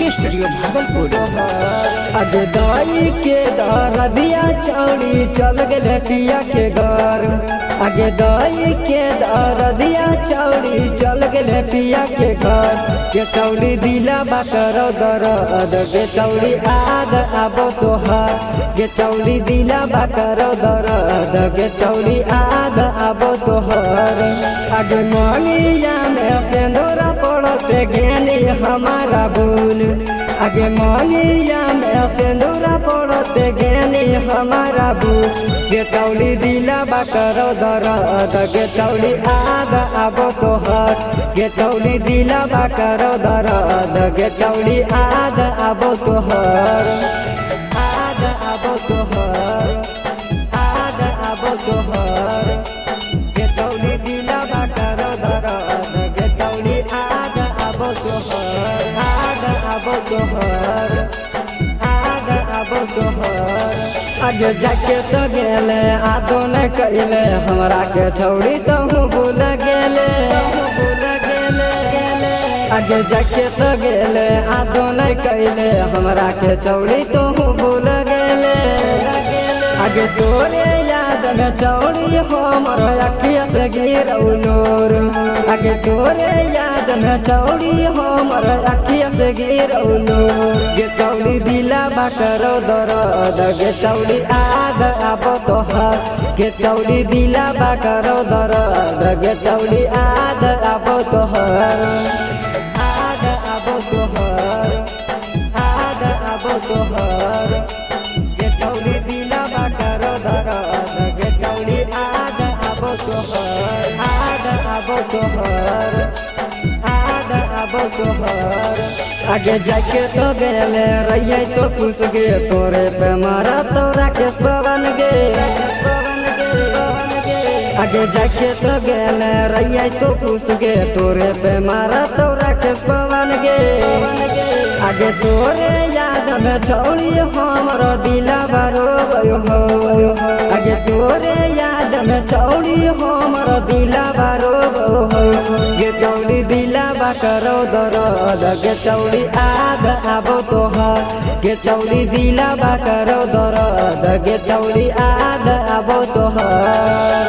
के स्टूडियो भागलपुर। अगे दाई के दरदिया चौड़ी चल गए पिया के घर। आगे दाई के दरदिया चौड़ी चल गए पिया के घर। के चौड़ी दिला बाकरो दरद के चौड़ी आद आबो तोहार। के चौड़ी दिला बाकरो दरद के चौड़ी आद आबो तोहार। आगे मनिया में सिंदूरा पड़ते ज्ञानी हमारा भूल। आगे मनिया में सिंदूरा पड़ते ज्ञानी हमारा भूल। के चौड़ी दिला बाकरो दरद के चौड़ी आद आबो तोहार। के चौड़ी दिला बाकरो दरद के चौड़ी आद आबो तोहार। आद आबो तोहार। आद आबो तोहार। के चौड़ी दिला बाकरो दरद के चौड़ी आद आबो तोहार। आद आबो तोहार। आद आबो तोहार। आगे जाके तो गेले आदो न कैले हमरा के छौड़ी तो भूल गेले। आगे जाके तो गेले आदो न कैले हमरा के छौड़ी तो भूल गेले। आगे तोरे याद में चौड़ी हमर अखिया से गिरौलोर। आगे तोरे याद में चौड़ी हमर अखिया से गिरौलोर। गे चौड़ी दिला बाकरो दरद गे चौड़ी आद आबो तोहार। गे चौड़ी दिला बाकरो दरद गे चौड़ी आद आबो तोहार। आद आबो तोहार। आद आबो तोहार। गे चौड़ी दिला बाकरो दरद गे चौड़ी आद आबो तोहार। आद आबो तोहार। आद आबो तोहार। आगे जाके तो गेले रहिए तो खुश गे तोरे पे मारा तो राकेश पवन गे। आगे जाके तो गेले रहिए तो खुश गे तोरे पे मारा तो राकेश पवन गे। आगे तोरे याद में छौड़ी हमर दिला बारो गयो हो। आगे तोरे याद में छौड़ी हमर दिला बारो गयो हो। गे चौड़ी दिला बाकरो दरद गे चौड़ी आद आबो तोहार। गे चौड़ी दिला बाकरो दरद गे चौड़ी आद आबो तोहार।